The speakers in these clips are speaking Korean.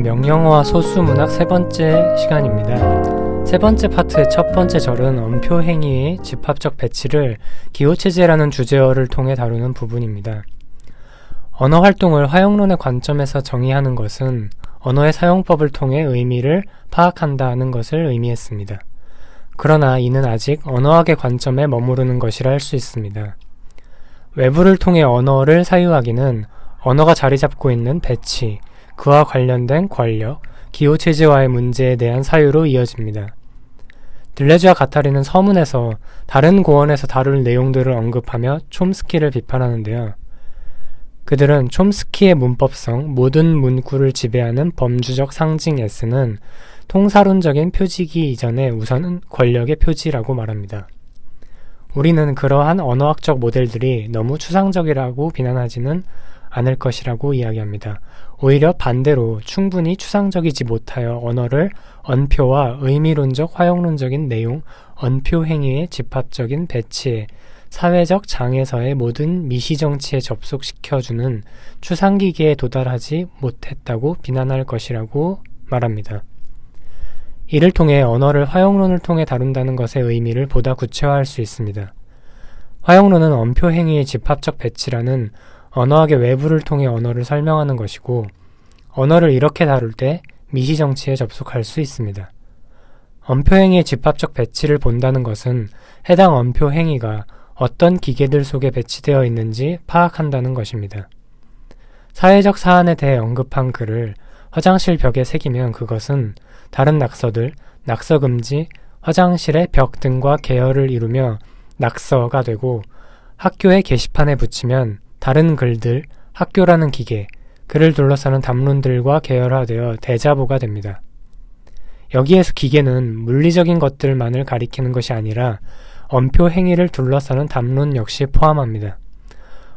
명령어와 소수문학 세 번째 시간입니다. 세 번째 파트의 첫 번째 절은 언표 행위의 집합적 배치를 기호체제라는 주제어를 통해 다루는 부분입니다. 언어 활동을 화형론의 관점에서 정의하는 것은 언어의 사용법을 통해 의미를 파악한다는 것을 의미했습니다. 그러나 이는 아직 언어학의 관점에 머무르는 것이라 할 수 있습니다. 외부를 통해 언어를 사유하기는 언어가 자리 잡고 있는 배치, 그와 관련된 권력, 기호체제와의 문제에 대한 사유로 이어집니다. 들레즈와 가타리는 서문에서 다른 고언에서 다룰 내용들을 언급하며 촘스키를 비판하는데요. 그들은 촘스키의 문법성, 모든 문구를 지배하는 범주적 상징 S는 통사론적인 표지이기 이전에 우선은 권력의 표지라고 말합니다. 우리는 그러한 언어학적 모델들이 너무 추상적이라고 비난하지는 않을 것이라고 이야기합니다. 오히려 반대로 충분히 추상적이지 못하여 언어를 언표와 의미론적 화형론적인 내용, 언표 행위의 집합적인 배치에 사회적 장에서의 모든 미시정치에 접속시켜주는 추상기계에 도달하지 못했다고 비난할 것이라고 말합니다. 이를 통해 언어를 화형론을 통해 다룬다는 것의 의미를 보다 구체화할 수 있습니다. 화형론은 언표 행위의 집합적 배치라는 언어학의 외부를 통해 언어를 설명하는 것이고, 언어를 이렇게 다룰 때 미시정치에 접속할 수 있습니다. 언표 행위의 집합적 배치를 본다는 것은 해당 언표 행위가 어떤 기계들 속에 배치되어 있는지 파악한다는 것입니다. 사회적 사안에 대해 언급한 글을 화장실 벽에 새기면 그것은 다른 낙서들, 낙서금지, 화장실의 벽 등과 계열을 이루며 낙서가 되고, 학교의 게시판에 붙이면 다른 글들, 학교라는 기계, 그를 둘러싸는 담론들과 계열화되어 대자보가 됩니다. 여기에서 기계는 물리적인 것들만을 가리키는 것이 아니라 언표 행위를 둘러싸는 담론 역시 포함합니다.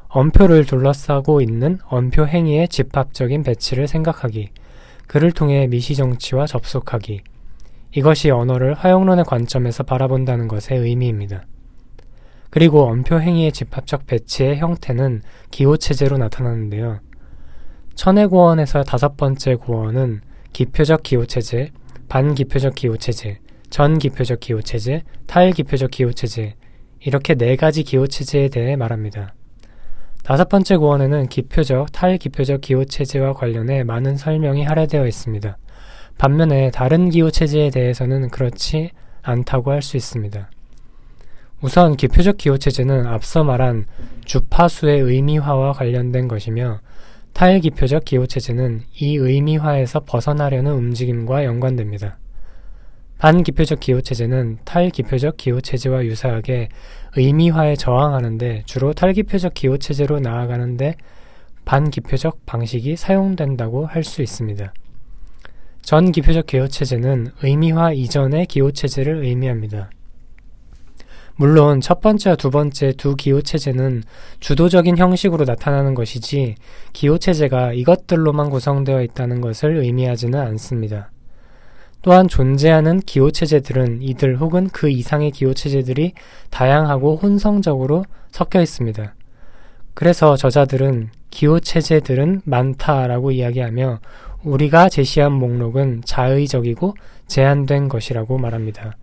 언표를 둘러싸고 있는 언표 행위의 집합적인 배치를 생각하기, 그를 통해 미시정치와 접속하기, 이것이 언어를 화형론의 관점에서 바라본다는 것의 의미입니다. 그리고 언표 행위의 집합적 배치의 형태는 기호체제로 나타나는데요. 천의 고언에서 다섯 번째 고언은 기표적 기호체제, 반기표적 기호체제, 전기표적 기호체제, 탈기표적 기호체제, 이렇게 네 가지 기호체제에 대해 말합니다. 다섯 번째 고언에는 기표적, 탈기표적 기호체제와 관련해 많은 설명이 할애되어 있습니다. 반면에 다른 기호체제에 대해서는 그렇지 않다고 할 수 있습니다. 우선 기표적 기호체제는 앞서 말한 주파수의 의미화와 관련된 것이며, 탈기표적 기호체제는 이 의미화에서 벗어나려는 움직임과 연관됩니다. 반기표적 기호체제는 탈기표적 기호체제와 유사하게 의미화에 저항하는데 주로 탈기표적 기호체제로 나아가는데 반기표적 방식이 사용된다고 할 수 있습니다. 전기표적 기호체제는 의미화 이전의 기호체제를 의미합니다. 물론 첫 번째와 두 번째 두 기호체제는 주도적인 형식으로 나타나는 것이지 기호체제가 이것들로만 구성되어 있다는 것을 의미하지는 않습니다. 또한 존재하는 기호체제들은 이들 혹은 그 이상의 기호체제들이 다양하고 혼성적으로 섞여 있습니다. 그래서 저자들은 기호체제들은 많다라고 이야기하며 우리가 제시한 목록은 자의적이고 제한된 것이라고 말합니다.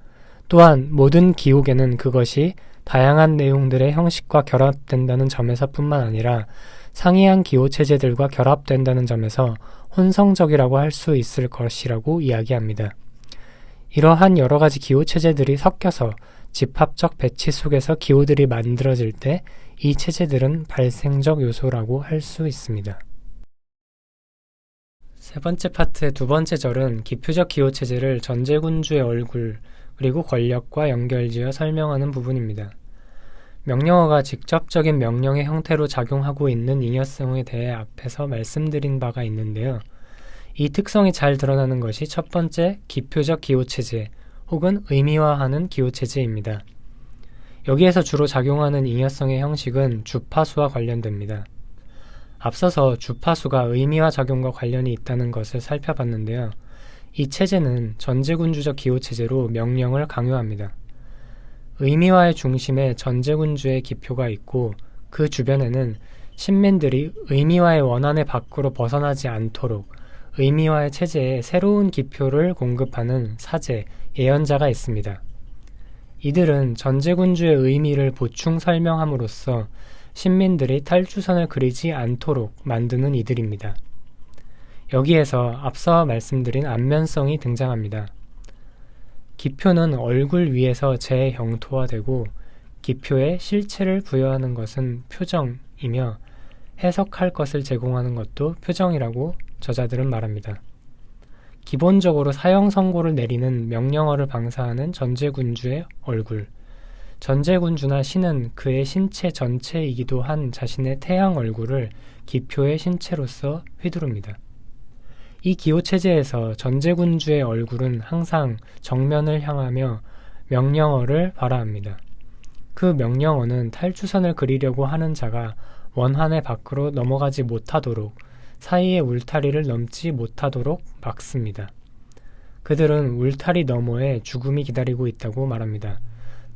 또한 모든 기호계는 그것이 다양한 내용들의 형식과 결합된다는 점에서 뿐만 아니라 상이한 기호체제들과 결합된다는 점에서 혼성적이라고 할 수 있을 것이라고 이야기합니다. 이러한 여러가지 기호체제들이 섞여서 집합적 배치 속에서 기호들이 만들어질 때 이 체제들은 발생적 요소라고 할 수 있습니다. 세 번째 파트의 두 번째 절은 기표적 기호체제를 전제군주의 얼굴, 그리고 권력과 연결지어 설명하는 부분입니다. 명령어가 직접적인 명령의 형태로 작용하고 있는 잉여성에 대해 앞에서 말씀드린 바가 있는데요. 이 특성이 잘 드러나는 것이 첫 번째 기표적 기호체제 혹은 의미화하는 기호체제입니다. 여기에서 주로 작용하는 잉여성의 형식은 주파수와 관련됩니다. 앞서서 주파수가 의미화 작용과 관련이 있다는 것을 살펴봤는데요. 이 체제는 전제군주적 기호체제로 명령을 강요합니다. 의미화의 중심에 전제군주의 기표가 있고 그 주변에는 신민들이 의미화의 원한의 밖으로 벗어나지 않도록 의미화의 체제에 새로운 기표를 공급하는 사제, 예언자가 있습니다. 이들은 전제군주의 의미를 보충 설명함으로써 신민들이 탈주선을 그리지 않도록 만드는 이들입니다. 여기에서 앞서 말씀드린 안면성이 등장합니다. 기표는 얼굴 위에서 재형토화되고 기표에 실체를 부여하는 것은 표정이며 해석할 것을 제공하는 것도 표정이라고 저자들은 말합니다. 기본적으로 사형 선고를 내리는 명령어를 방사하는 전제군주의 얼굴, 전제군주나 신은 그의 신체 전체이기도 한 자신의 태양 얼굴을 기표의 신체로서 휘두릅니다. 이 기호체제에서 전제군주의 얼굴은 항상 정면을 향하며 명령어를 발화합니다. 그 명령어는 탈주선을 그리려고 하는 자가 원한의 밖으로 넘어가지 못하도록 사이의 울타리를 넘지 못하도록 막습니다. 그들은 울타리 너머에 죽음이 기다리고 있다고 말합니다.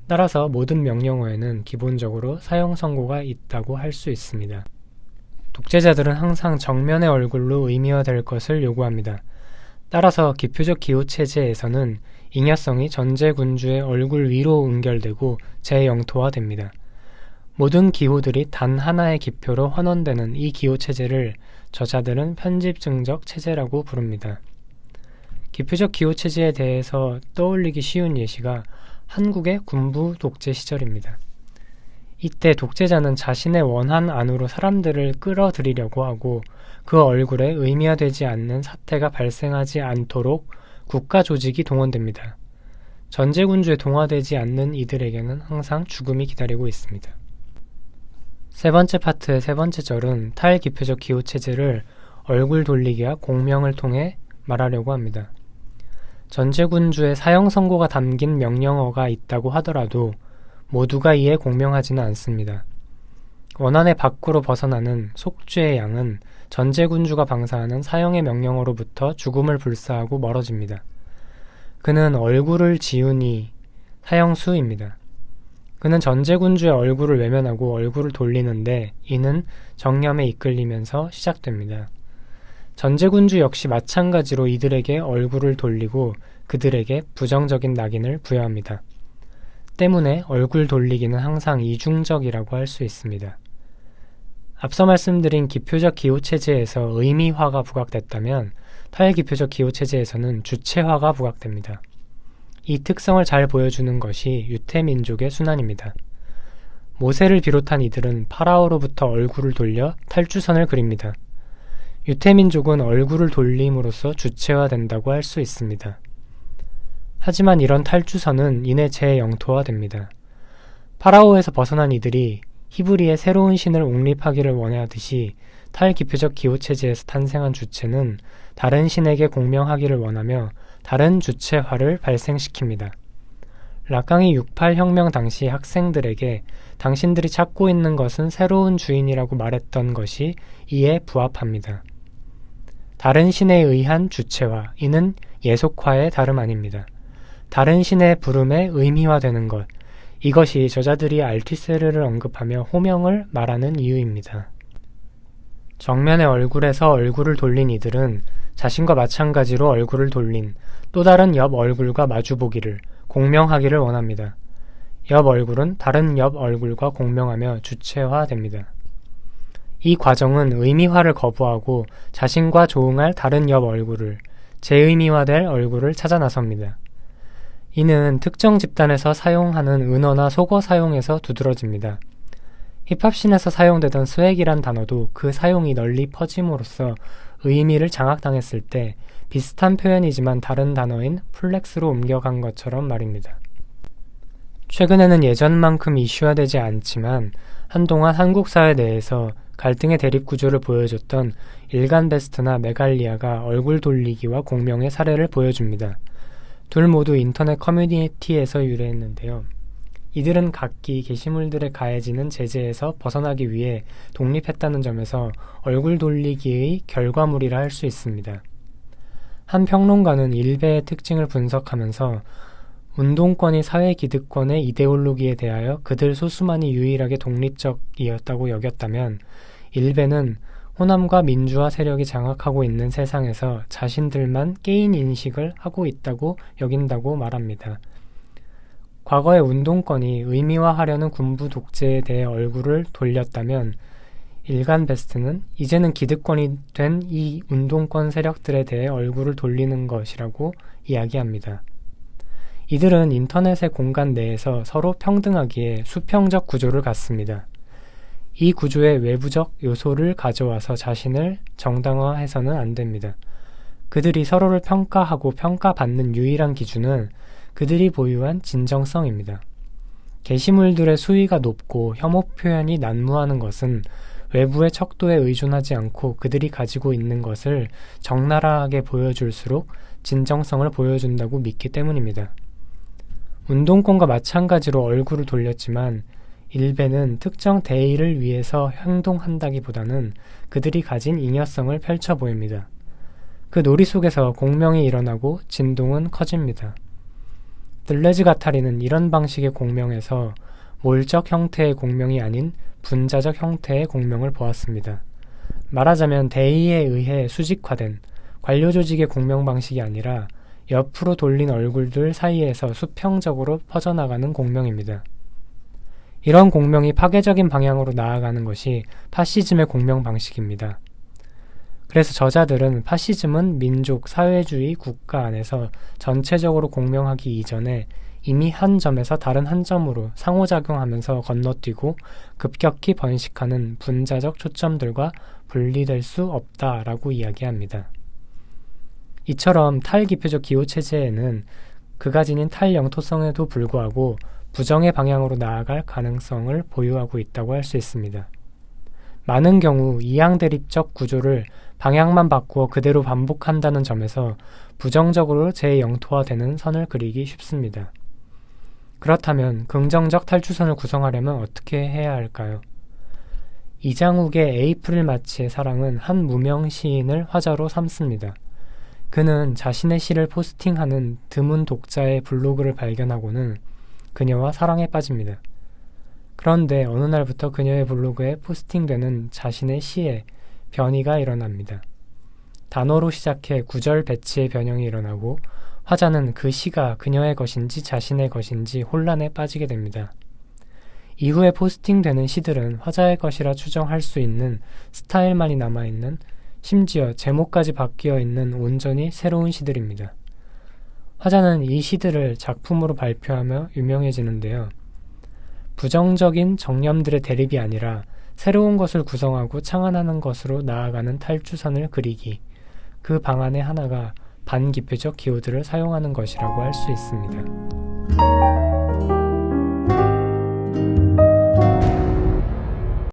따라서 모든 명령어에는 기본적으로 사형 선고가 있다고 할 수 있습니다. 독재자들은 항상 정면의 얼굴로 의미화될 것을 요구합니다. 따라서 기표적 기호체제에서는 잉여성이 전제군주의 얼굴 위로 응결되고 재영토화됩니다. 모든 기호들이 단 하나의 기표로 환원되는 이 기호체제를 저자들은 편집증적 체제라고 부릅니다. 기표적 기호체제에 대해서 떠올리기 쉬운 예시가 한국의 군부 독재 시절입니다. 이때 독재자는 자신의 원한 안으로 사람들을 끌어들이려고 하고 그 얼굴에 의미화되지 않는 사태가 발생하지 않도록 국가 조직이 동원됩니다. 전제군주에 동화되지 않는 이들에게는 항상 죽음이 기다리고 있습니다. 세 번째 파트의 세 번째 절은 탈기표적 기호체제를 얼굴 돌리기와 공명을 통해 말하려고 합니다. 전제군주의 사형 선고가 담긴 명령어가 있다고 하더라도 모두가 이에 공명하지는 않습니다. 원한의 밖으로 벗어나는 속죄의 양은 전제군주가 방사하는 사형의 명령어로부터 죽음을 불사하고 멀어집니다. 그는 얼굴을 지우니 사형수입니다. 그는 전제군주의 얼굴을 외면하고 얼굴을 돌리는데 이는 정념에 이끌리면서 시작됩니다. 전제군주 역시 마찬가지로 이들에게 얼굴을 돌리고 그들에게 부정적인 낙인을 부여합니다. 때문에 얼굴 돌리기는 항상 이중적이라고 할 수 있습니다. 앞서 말씀드린 기표적 기호체제에서 의미화가 부각됐다면 탈기표적 기호체제에서는 주체화가 부각됩니다. 이 특성을 잘 보여주는 것이 유태민족의 순환입니다. 모세를 비롯한 이들은 파라오로부터 얼굴을 돌려 탈주선을 그립니다. 유태민족은 얼굴을 돌림으로써 주체화된다고 할 수 있습니다. 하지만 이런 탈주선은 이내 재영토화됩니다. 파라오에서 벗어난 이들이 히브리의 새로운 신을 옹립하기를 원하듯이 탈기표적 기호체제에서 탄생한 주체는 다른 신에게 공명하기를 원하며 다른 주체화를 발생시킵니다. 락강이 68 혁명 당시 학생들에게 당신들이 찾고 있는 것은 새로운 주인이라고 말했던 것이 이에 부합합니다. 다른 신에 의한 주체화, 이는 예속화의 다름 아닙니다. 다른 신의 부름에 의미화되는 것, 이것이 저자들이 알티세르를 언급하며 호명을 말하는 이유입니다. 정면의 얼굴에서 얼굴을 돌린 이들은 자신과 마찬가지로 얼굴을 돌린 또 다른 옆 얼굴과 마주보기를, 공명하기를 원합니다. 옆 얼굴은 다른 옆 얼굴과 공명하며 주체화됩니다. 이 과정은 의미화를 거부하고 자신과 조응할 다른 옆 얼굴을, 재의미화될 얼굴을 찾아 나섭니다. 이는 특정 집단에서 사용하는 은어나 속어 사용에서 두드러집니다. 힙합씬에서 사용되던 스웩이란 단어도 그 사용이 널리 퍼짐으로써 의미를 장악당했을 때 비슷한 표현이지만 다른 단어인 플렉스로 옮겨간 것처럼 말입니다. 최근에는 예전만큼 이슈화되지 않지만 한동안 한국 사회 내에서 갈등의 대립구조를 보여줬던 일간베스트나 메갈리아가 얼굴 돌리기와 공명의 사례를 보여줍니다. 둘 모두 인터넷 커뮤니티에서 유래했는데요. 이들은 각기 게시물들에 가해지는 제재에서 벗어나기 위해 독립했다는 점에서 얼굴 돌리기의 결과물이라 할 수 있습니다. 한 평론가는 일베의 특징을 분석하면서 운동권이 사회기득권의 이데올로기에 대하여 그들 소수만이 유일하게 독립적이었다고 여겼다면 일베는 호남과 민주화 세력이 장악하고 있는 세상에서 자신들만 깨인 인식을 하고 있다고 여긴다고 말합니다. 과거의 운동권이 의미화하려는 군부 독재에 대해 얼굴을 돌렸다면 일간 베스트는 이제는 기득권이 된 이 운동권 세력들에 대해 얼굴을 돌리는 것이라고 이야기합니다. 이들은 인터넷의 공간 내에서 서로 평등하기에 수평적 구조를 갖습니다. 이 구조의 외부적 요소를 가져와서 자신을 정당화해서는 안 됩니다. 그들이 서로를 평가하고 평가받는 유일한 기준은 그들이 보유한 진정성입니다. 게시물들의 수위가 높고 혐오 표현이 난무하는 것은 외부의 척도에 의존하지 않고 그들이 가지고 있는 것을 적나라하게 보여줄수록 진정성을 보여준다고 믿기 때문입니다. 운동권과 마찬가지로 얼굴을 돌렸지만 일베는 특정 대의를 위해서 행동한다기보다는 그들이 가진 잉여성을 펼쳐 보입니다. 그 놀이 속에서 공명이 일어나고 진동은 커집니다. 들레즈 가타리는 이런 방식의 공명에서 몰적 형태의 공명이 아닌 분자적 형태의 공명을 보았습니다. 말하자면 대의에 의해 수직화된 관료 조직의 공명 방식이 아니라 옆으로 돌린 얼굴들 사이에서 수평적으로 퍼져나가는 공명입니다. 이런 공명이 파괴적인 방향으로 나아가는 것이 파시즘의 공명 방식입니다. 그래서 저자들은 파시즘은 민족, 사회주의, 국가 안에서 전체적으로 공명하기 이전에 이미 한 점에서 다른 한 점으로 상호작용하면서 건너뛰고 급격히 번식하는 분자적 초점들과 분리될 수 없다라고 이야기합니다. 이처럼 탈기표적 기호체제에는 그가 지닌 탈영토성에도 불구하고 부정의 방향으로 나아갈 가능성을 보유하고 있다고 할 수 있습니다. 많은 경우 이양대립적 구조를 방향만 바꾸어 그대로 반복한다는 점에서 부정적으로 재영토화되는 선을 그리기 쉽습니다. 그렇다면 긍정적 탈출선을 구성하려면 어떻게 해야 할까요? 이장욱의 에이프릴 마치의 사랑은 한 무명 시인을 화자로 삼습니다. 그는 자신의 시를 포스팅하는 드문 독자의 블로그를 발견하고는 그녀와 사랑에 빠집니다. 그런데 어느 날부터 그녀의 블로그에 포스팅되는 자신의 시에 변이가 일어납니다. 단어로 시작해 구절 배치의 변형이 일어나고 화자는 그 시가 그녀의 것인지 자신의 것인지 혼란에 빠지게 됩니다. 이후에 포스팅되는 시들은 화자의 것이라 추정할 수 있는 스타일만이 남아있는, 심지어 제목까지 바뀌어 있는 온전히 새로운 시들입니다. 화자는 이 시들을 작품으로 발표하며 유명해지는데요. 부정적인 정념들의 대립이 아니라 새로운 것을 구성하고 창안하는 것으로 나아가는 탈주선을 그리기, 그 방안의 하나가 반기표적 기호들을 사용하는 것이라고 할 수 있습니다.